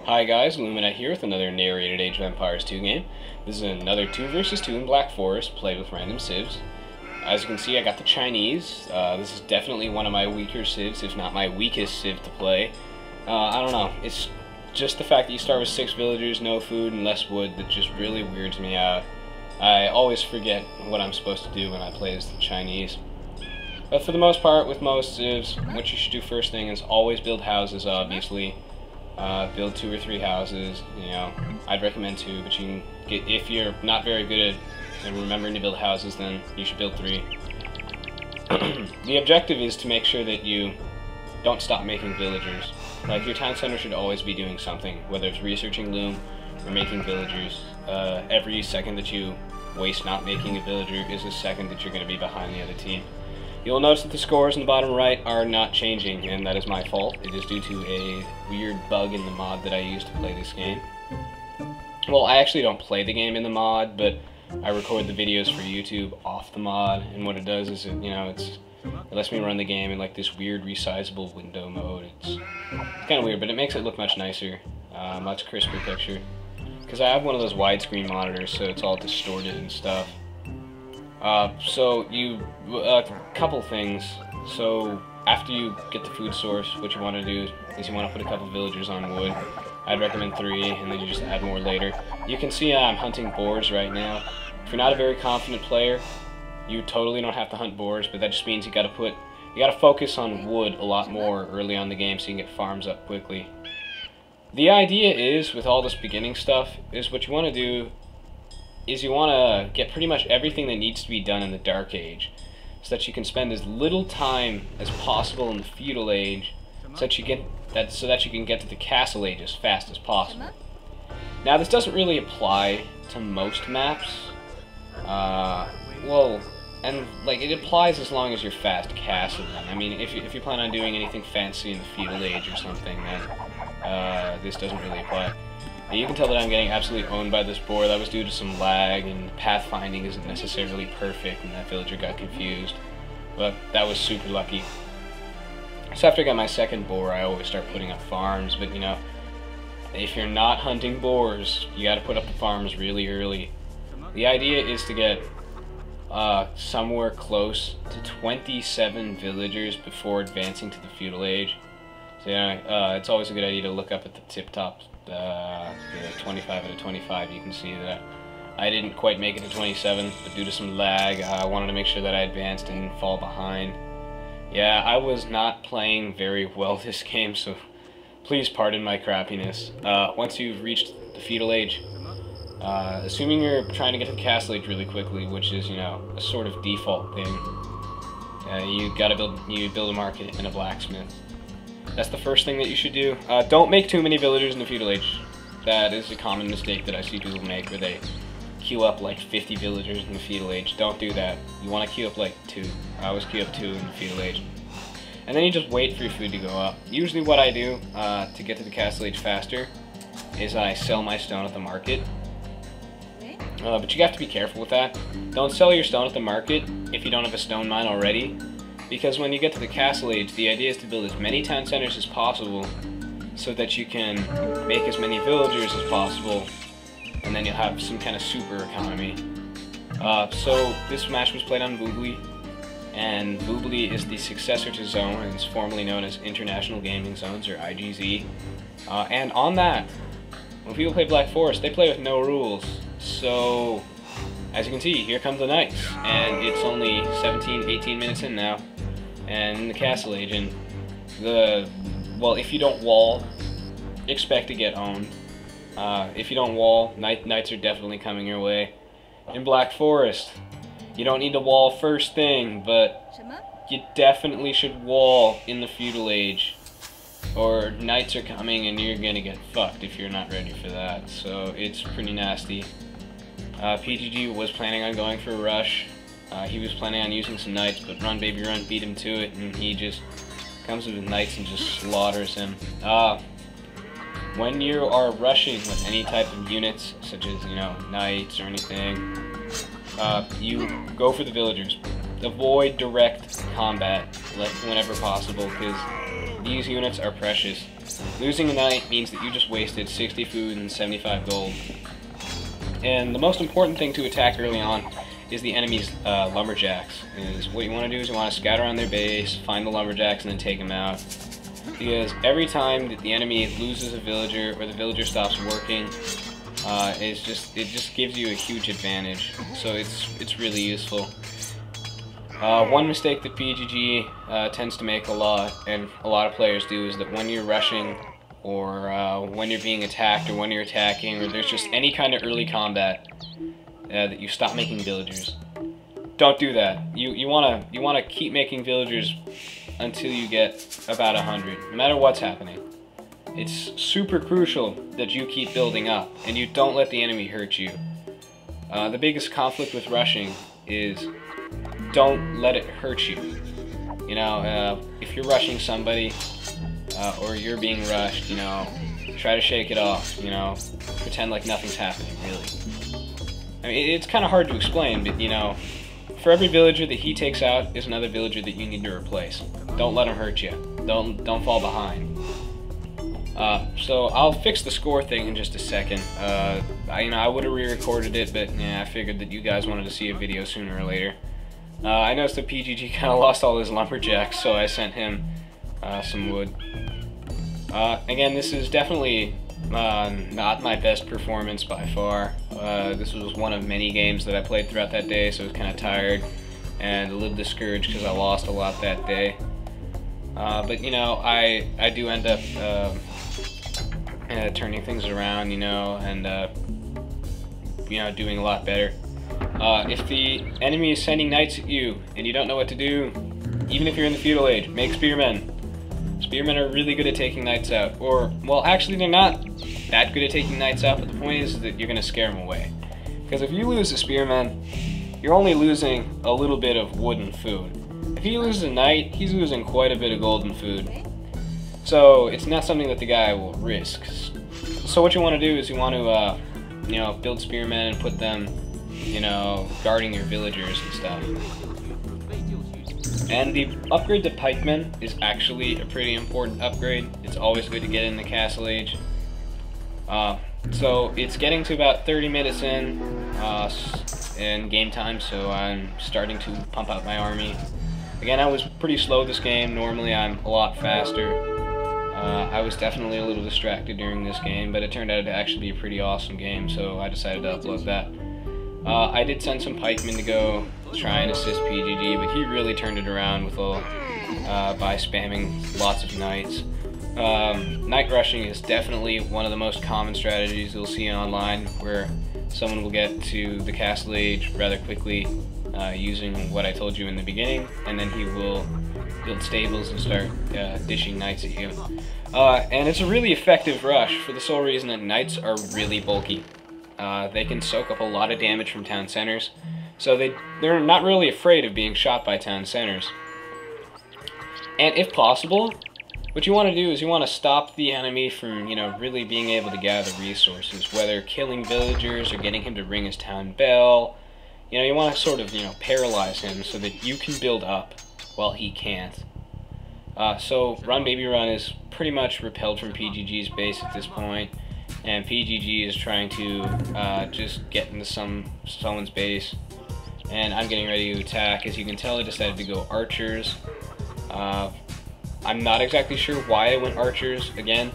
Hi guys, Ilumiknight here with another narrated Age of Empires 2 game. This is another 2 versus 2 in Black Forest, played with random civs. As you can see, I got the Chinese. This is definitely one of my weaker civs, if not my weakest civ to play. I don't know, it's just the fact that you start with 6 villagers, no food, and less wood that just really weirds me out. I always forget what I'm supposed to do when I play as the Chinese. But for the most part, with most civs, what you should do first thing is always build houses, obviously. Build 2 or 3 houses, you know. I'd recommend 2, but you can get, if you're not very good at remembering to build houses, then you should build 3. The objective is to make sure that you don't stop making villagers. Like, your town center should always be doing something, whether it's researching loom or making villagers. Every second that you waste not making a villager is a second that you're going to be behind the other team. You'll notice that the scores in the bottom right are not changing, and that is my fault. It is due to a weird bug in the mod that I use to play this game. Well, I actually don't play the game in the mod, but I record the videos for YouTube off the mod, and what it does is, it lets me run the game in like this weird resizable window mode. It's kind of weird, but it makes it look much nicer, much crisper picture. Because I have one of those widescreen monitors, so it's all distorted and stuff. A couple things. So, after you get the food source, what you want to do is you want to put a couple villagers on wood. I'd recommend 3, and then you just add more later. You can see I'm hunting boars right now. If you're not a very confident player, you totally don't have to hunt boars, but that just means you gotta focus on wood a lot more early on in the game so you can get farms up quickly. The idea is, with all this beginning stuff, is what you want to do is you want to get pretty much everything that needs to be done in the Dark Age, so that you can spend as little time as possible in the Feudal Age, so that you can get to the Castle Age as fast as possible. Now, this doesn't really apply to most maps. It applies as long as you're fast castling. I mean, if you plan on doing anything fancy in the Feudal Age or something, then this doesn't really apply. Now, you can tell that I'm getting absolutely owned by this boar. That was due to some lag, and pathfinding isn't necessarily perfect, and that villager got confused. But that was super lucky. So after I got my second boar, I always start putting up farms, but if you're not hunting boars, you gotta put up the farms really early. The idea is to get somewhere close to 27 villagers before advancing to the Feudal Age. So it's always a good idea to look up at the tip top, the 25 out of 25. You can see that I didn't quite make it to 27, but due to some lag, I wanted to make sure that I advanced and didn't fall behind. Yeah, I was not playing very well this game, so please pardon my crappiness. Once you've reached the Feudal Age, assuming you're trying to get to the Castle Age really quickly, which is, a sort of default thing, you build a market and a blacksmith. That's the first thing that you should do. Don't make too many villagers in the Feudal Age. That is a common mistake that I see people make, where they queue up like 50 villagers in the Feudal Age. Don't do that. You want to queue up like 2. I always queue up 2 in the Feudal Age. And then you just wait for your food to go up. Usually what I do to get to the Castle Age faster is I sell my stone at the market. But you have to be careful with that. Don't sell your stone at the market if you don't have a stone mine already, because when you get to the Castle Age, the idea is to build as many town centers as possible so that you can make as many villagers as possible, and then you'll have some kind of super economy. So this match was played on Voobly, and Voobly is the successor to Zone, and it's formerly known as International Gaming Zones, or IGZ. And on that, when people play Black Forest, they play with no rules. So, as you can see, here come the knights, and it's only 18 minutes in now, and in the Castle Age, and if you don't wall, expect to get owned. If you don't wall, knights are definitely coming your way. In Black Forest, you don't need to wall first thing, but you definitely should wall in the Feudal Age, or knights are coming and you're gonna get fucked if you're not ready for that. So it's pretty nasty. PGG was planning on going for a rush. He was planning on using some knights, but Run Baby Run beat him to it, and he just comes with knights and just slaughters him. When you are rushing with any type of units, such as, knights or anything, you go for the villagers. Avoid direct combat whenever possible, because these units are precious. Losing a knight means that you just wasted 60 food and 75 gold. And the most important thing to attack early on is the enemy's lumberjacks. What you want to do is you want to scout around their base, find the lumberjacks, and then take them out. Because every time that the enemy loses a villager or the villager stops working, it just gives you a huge advantage. So it's really useful. One mistake that PGG tends to make a lot, and a lot of players do, is that when you're rushing, or when you're being attacked, or when you're attacking, or there's just any kind of early combat, that you stop making villagers. Don't do that. You wanna keep making villagers until you get about 100, no matter what's happening. It's super crucial that you keep building up, and you don't let the enemy hurt you. The biggest conflict with rushing is don't let it hurt you. You know, if you're rushing somebody, or you're being rushed, you know, try to shake it off, you know, pretend like nothing's happening, really. I mean, it's kind of hard to explain, but, you know, for every villager that he takes out is another villager that you need to replace. Don't let him hurt you. Don't fall behind. So I'll fix the score thing in just a second. I would have re-recorded it, but yeah, I figured that you guys wanted to see a video sooner or later. I noticed that PGG kind of lost all his lumberjacks, so I sent him some wood. Again, this is definitely not my best performance by far. This was one of many games that I played throughout that day, so I was kind of tired and a little discouraged because I lost a lot that day. But you know, I do end up turning things around, you know, and you know, doing a lot better. If the enemy is sending knights at you and you don't know what to do, even if you're in the feudal age, make spearmen. Spearmen are really good at taking knights out. Or, well, actually they're not that good at taking knights out, but the point is that you're going to scare them away. Because if you lose a spearman, you're only losing a little bit of wood and food. If he loses a knight, he's losing quite a bit of gold and food. So it's not something that the guy will risk. So what you want to do is you want to, you know, build spearmen and put them, you know, guarding your villagers and stuff. And the upgrade to pikemen is actually a pretty important upgrade. It's always good to get in the castle age. So it's getting to about 30 minutes in game time, so I'm starting to pump out my army. Again, I was pretty slow this game. Normally I'm a lot faster. I was definitely a little distracted during this game, but it turned out to actually be a pretty awesome game, so I decided to upload that. I did send some pikemen to go try and assist PGG, but he really turned it around with by spamming lots of knights. Knight rushing is definitely one of the most common strategies you'll see online, where someone will get to the castle age rather quickly using what I told you in the beginning, and then he will build stables and start dishing knights at you. And it's a really effective rush for the sole reason that knights are really bulky. They can soak up a lot of damage from town centers, so they're not really afraid of being shot by town centers. And if possible, what you want to do is you want to stop the enemy from, you know, really being able to gather resources, whether killing villagers or getting him to ring his town bell. You know, you want to sort of, you know, paralyze him so that you can build up while he can't. So Run Baby Run is pretty much repelled from PGG's base at this point, and PGG is trying to just get into someone's base, and I'm getting ready to attack. As you can tell, I decided to go archers. I'm not exactly sure why I went archers again.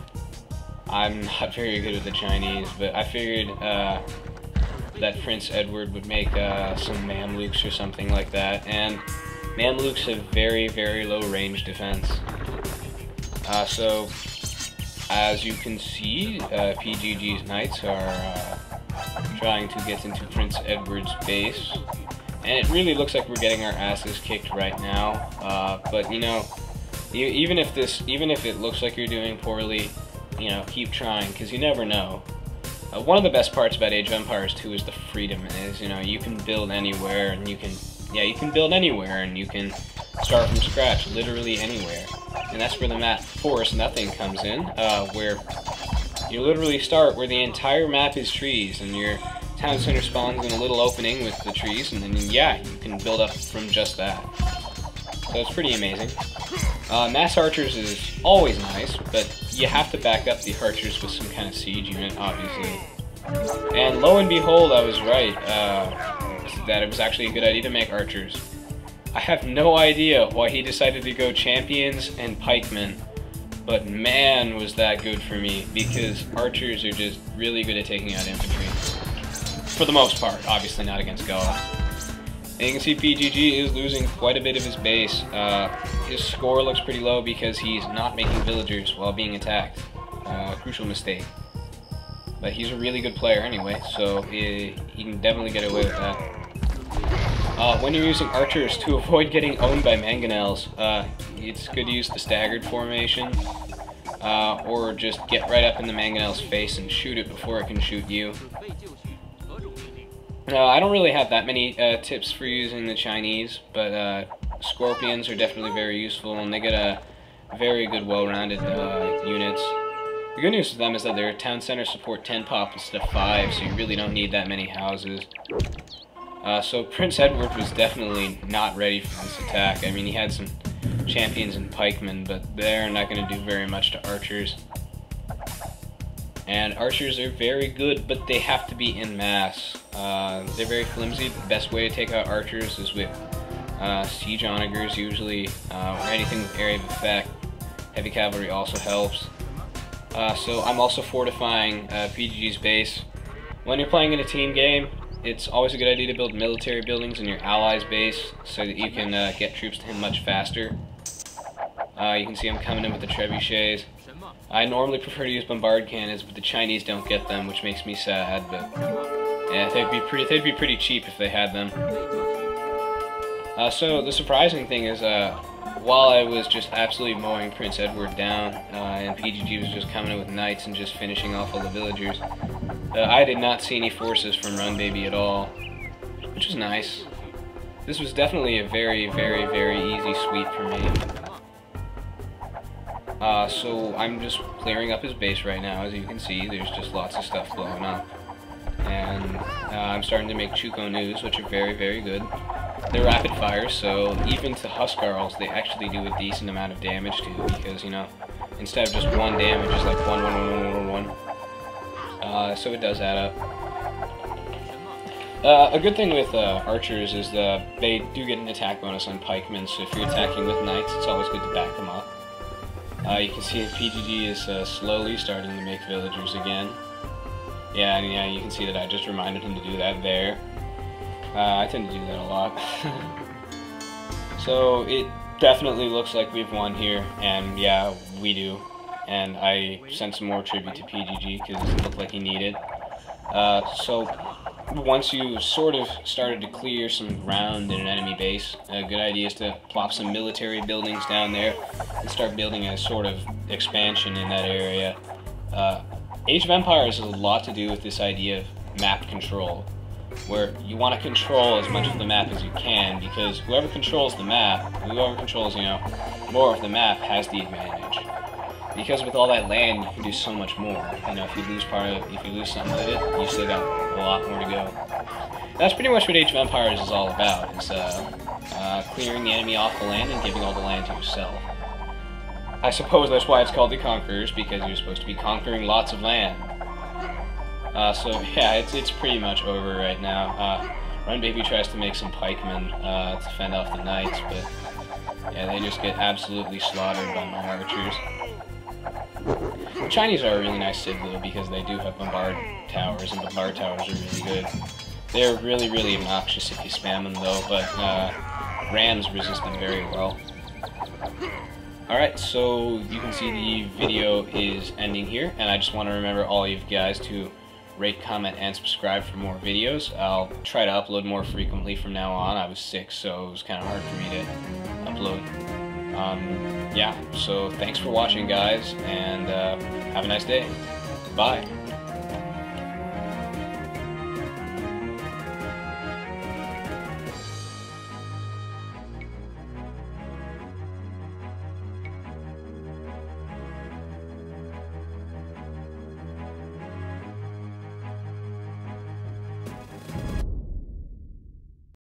I'm not very good with the Chinese, but I figured that Prince Edward would make some Mamluks or something like that, and Mamluks have very, very low range defense. So, as you can see, PGG's knights are trying to get into Prince Edward's base, and it really looks like we're getting our asses kicked right now. But you know, even if it looks like you're doing poorly, you know, keep trying, because you never know. One of the best parts about Age of Empires 2 is the freedom. Is, you know, you can build anywhere, and you can build anywhere, and you can start from scratch, literally anywhere. And that's where the map Forest Nothing comes in, where you literally start where the entire map is trees, and your town center spawns in a little opening with the trees, and then, yeah, you can build up from just that. So it's pretty amazing. Mass archers is always nice, but you have to back up the archers with some kind of siege unit, obviously. And lo and behold, I was right, that it was actually a good idea to make archers. I have no idea why he decided to go champions and pikemen, but man was that good for me, because archers are just really good at taking out infantry. For the most part, obviously not against gods. And you can see PGG is losing quite a bit of his base. His score looks pretty low because he's not making villagers while being attacked. Crucial mistake. But he's a really good player anyway, so he can definitely get away with that. When you're using archers, to avoid getting owned by mangonels, it's good to use the staggered formation, or just get right up in the mangonel's face and shoot it before it can shoot you. I don't really have that many tips for using the Chinese, but scorpions are definitely very useful, and they get a very good, well-rounded units. The good news with them is that their town centers support 10 pop instead of 5, so you really don't need that many houses. So Prince Edward was definitely not ready for this attack. I mean, he had some champions and pikemen, but they're not going to do very much to archers. And archers are very good, but they have to be in mass. They're very flimsy. The best way to take out archers is with siege onagers usually, or anything with area of effect. Heavy cavalry also helps. So I'm also fortifying PGG's base. When you're playing in a team game, it's always a good idea to build military buildings in your ally's base so that you can get troops to him much faster. You can see I'm coming in with the trebuchets. I normally prefer to use bombard cannons, but the Chinese don't get them, which makes me sad. But yeah, they'd be pretty cheap if they had them. So the surprising thing is, while I was just absolutely mowing Prince Edward down, and PGG was just coming in with knights and just finishing off all the villagers, I did not see any forces from Run Baby at all, which was nice. This was definitely a very, very, very easy sweep for me. So I'm just clearing up his base right now. As you can see, there's just lots of stuff blowing up. And I'm starting to make Chuko news, which are very, very good. They're rapid fire, so even to Huskarls, they actually do a decent amount of damage to, because, you know, instead of just one damage, it's like 1, 1, 1, 1, 1, 1. So it does add up. A good thing with archers is they do get an attack bonus on pikemen, so if you're attacking with knights, it's always good to back them up. You can see that PGG is slowly starting to make villagers again. Yeah, and yeah, you can see that I just reminded him to do that there. I tend to do that a lot. So it definitely looks like we've won here, and yeah, we do. And I sent some more tribute to PGG because it looked like he needed. So once you sort of started to clear some ground in an enemy base, a good idea is to plop some military buildings down there and start building a sort of expansion in that area. Age of Empires has a lot to do with this idea of map control, where you want to control as much of the map as you can, because whoever controls the map, whoever controls, you know, more of the map has the advantage. Because with all that land, you can do so much more. You know, if you lose some of it, you still got a lot more to go. That's pretty much what Age of Empires is all about, is clearing the enemy off the land and giving all the land to yourself. I suppose that's why it's called the Conquerors, because you're supposed to be conquering lots of land. So yeah, it's pretty much over right now. Run Baby tries to make some pikemen to fend off the knights, but yeah, they just get absolutely slaughtered by my archers. The Chinese are a really nice civ though, because they do have bombard towers, and bombard towers are really good. They're really, really obnoxious if you spam them though, but rams resist them very well. Alright, so you can see the video is ending here, and I just want to remember all you guys to rate, comment, and subscribe for more videos. I'll try to upload more frequently from now on. I was sick, so it was kind of hard for me to upload. Yeah, so thanks for watching, guys, and have a nice day. Bye.